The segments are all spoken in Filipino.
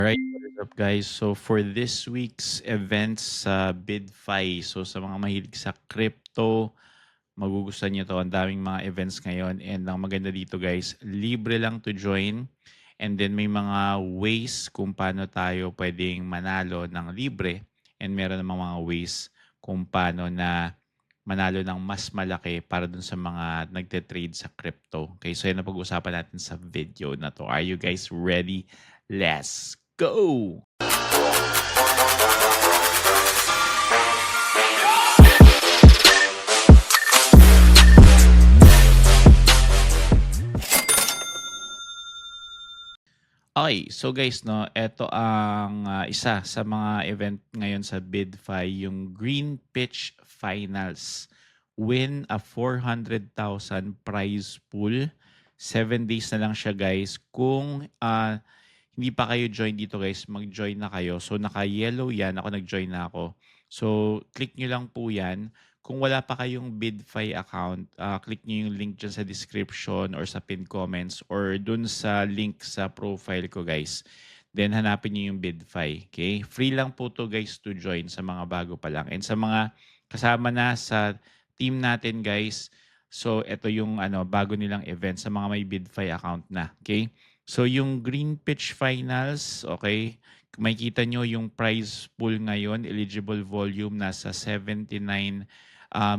Alright, what is up guys? So for this week's events sa BidFi, so sa mga mahilig sa crypto, magugustuhan nyo to. Ang daming mga events ngayon and ang maganda dito guys, libre lang to join and then may mga ways kung paano tayo pwedeng manalo ng libre and meron namang mga ways kung paano na manalo ng mas malaki para dun sa mga nagte-trade sa crypto. Okay, so yan ang pag-uusapan natin sa video na to. Are you guys ready? Let's go! Okay, so guys, no, eto ang isa sa mga event ngayon sa BidFi, yung Green Pitch Finals. Win a 400,000 prize pool. 7 days na lang siya guys. Kung hindi pa kayo join dito guys, mag-join na kayo. So naka-yellow yan, ako nag-join na ako. So click nyo lang po yan. Kung wala pa kayong BidFi account, click nyo yung link dyan sa description or sa pinned comments or dun sa link sa profile ko guys. Then hanapin nyo yung BidFi. Okay? Free lang po to guys to join sa mga bago pa lang. And sa mga kasama na sa team natin guys, so ito yung bago nilang event sa mga may BidFi account na. Okay? So yung Green Pitch Finals, okay, makikita nyo yung prize pool ngayon, eligible volume nasa 79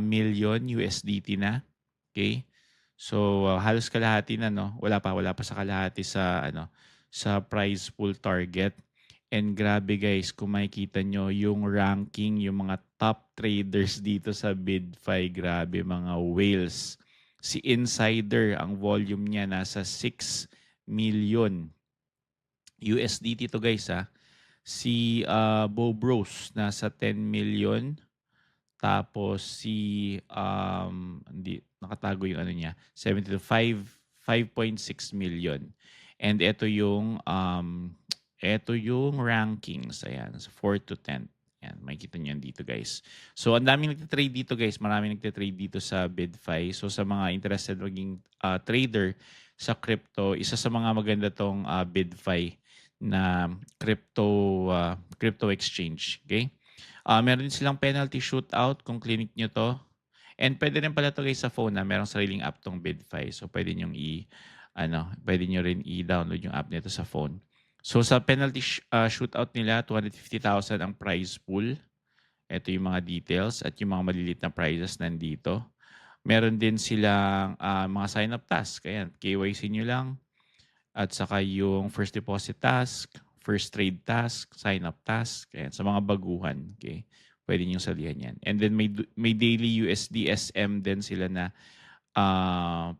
million USDT na. Okay? So halos kalahati na no. Wala pa sa kalahati sa sa prize pool target. And grabe guys, kung makikita nyo yung ranking, yung mga top traders dito sa BidFi, grabe mga whales. Si Insider, ang volume niya nasa 6 million USDT to guys ha. Si Bo Bros nasa 10 million. Tapos si hindi nakatago yung niya, 5.6 million. And ito yung rankings, ayan, so 4 to 10. Yan, makikita niyo yan dito guys. So ang daming nagte-trade dito guys, maraming nagte-trade dito sa BidFi. So sa mga interested maging trader sa crypto, isa sa mga maganda tong BidFi na crypto exchange, okay? Meron din silang penalty shootout kung clinic nyo to. And pwede rin pala to guys sa phone na merong sariling app tong BidFi. So pwede nyo pwede nyo rin i-download yung app nito sa phone. So sa penalty shootout nila, 250,000 ang prize pool. Ito yung mga details at yung mga maliliit na prizes nandito. Meron din silang mga sign-up task. Ayan, KYC nyo lang. At saka yung first deposit task, first trade task, sign-up task. Ayan, sa mga baguhan. Okay? Pwede nyo salihan yan. And then may daily USDSM din sila na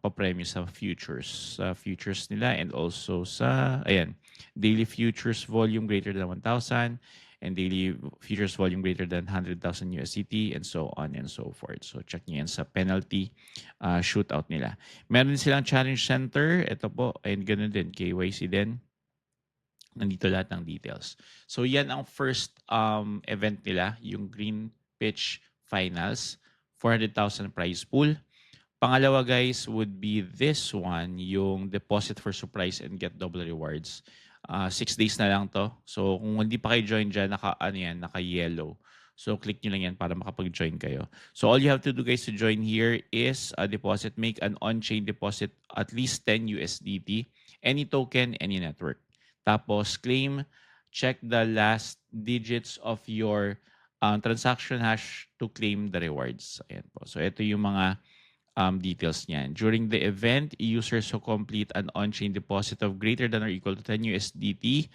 papremyo sa futures. Sa futures nila and also sa, ayan, daily futures volume greater than 1,000 and daily futures volume greater than 100,000 USDT and so on and so forth. So check nyo yan sa penalty shootout nila. Meron silang challenge center. Ito po, and ganun din, KYC din. Nandito lahat ng details. So yan ang first event nila, yung Green Pitch Finals, 400,000 prize pool. Pangalawa guys would be this one, yung deposit for surprise and get double rewards. 6 days na lang to. So kung hindi pa kayo join dyan, naka-yellow. So click nyo lang yan para makapag-join kayo. So all you have to do guys to join here is a deposit. Make an on-chain deposit at least 10 USDT. Any token, any network. Tapos claim, check the last digits of your transaction hash to claim the rewards. Ayan po. So ito yung mga details niyan. During the event, users who complete an on-chain deposit of greater than or equal to 10 USDT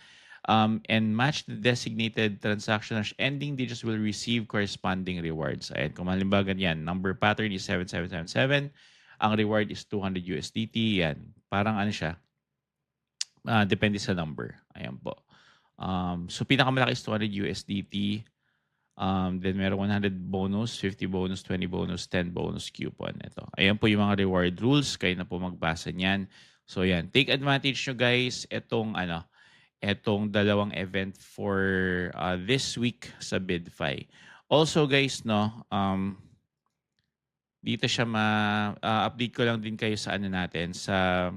and match the designated transaction as ending digits will receive corresponding rewards. Ayan, kung halimbawa ganyan, number pattern is 7777, ang reward is 200 USDT. Yan, parang siya, depende sa number. Ayan po. So pinakamalaki is 200 USDT. Then meron 100 bonus, 50 bonus, 20 bonus, 10 bonus coupon. Ito. Ayan po yung mga reward rules. Kayo na po magbasa niyan. So yan, take advantage nyo guys etong dalawang event for this week sa BidFi. Also guys, no, dito siya update ko lang din kayo sa natin, sa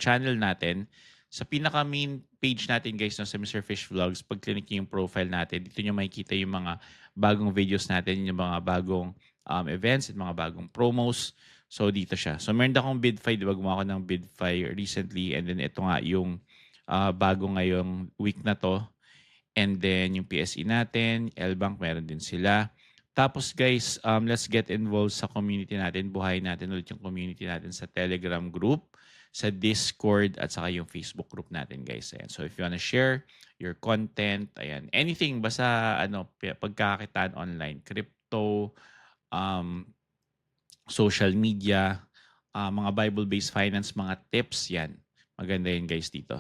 channel natin. Sa pinaka main page natin guys, no, sa Mr. Fish Vlogs, pag clinic niyo yung profile natin, dito niyo makikita yung mga bagong videos natin, yung mga bagong events at mga bagong promos. So dito siya. So meron akong BidFi, di ba? Gumawa ako ng BidFi recently, and then ito nga yung bago ngayong week na to. And then yung PSE natin, L-Bank, meron din sila. Tapos guys, let's get involved sa community natin. Buhayin natin ulit yung community natin sa Telegram group, sa Discord, at saka yung Facebook group natin guys. Ayan. So if you wanna share your content, ayan, anything, basta ano, pagkakitaan online, crypto, um, social media, mga Bible-based finance, mga tips, yan. Maganda yun guys dito.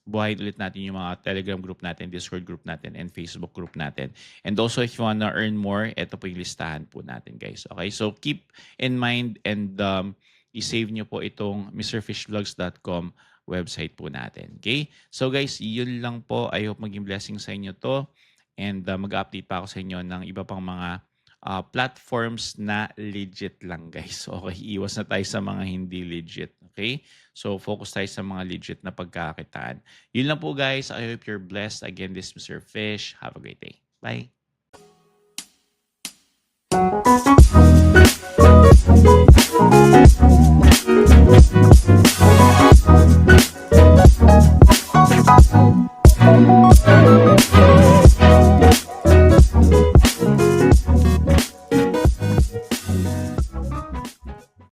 Buhayin ulit natin yung mga Telegram group natin, Discord group natin, and Facebook group natin. And also if you wanna earn more, ito po yung listahan po natin guys. Okay, so keep in mind and i-save nyo po itong mrfishvlogs.com website po natin. Okay? So guys, yun lang po. I hope maging blessing sa inyo to. And mag-update pa ako sa inyo ng iba pang mga platforms na legit lang guys. Okay, iwas na tayo sa mga hindi legit. Okay? So focus tayo sa mga legit na pagkakitaan. Yun lang po guys. I hope you're blessed. Again, this is Mr. Fish. Have a great day. Bye.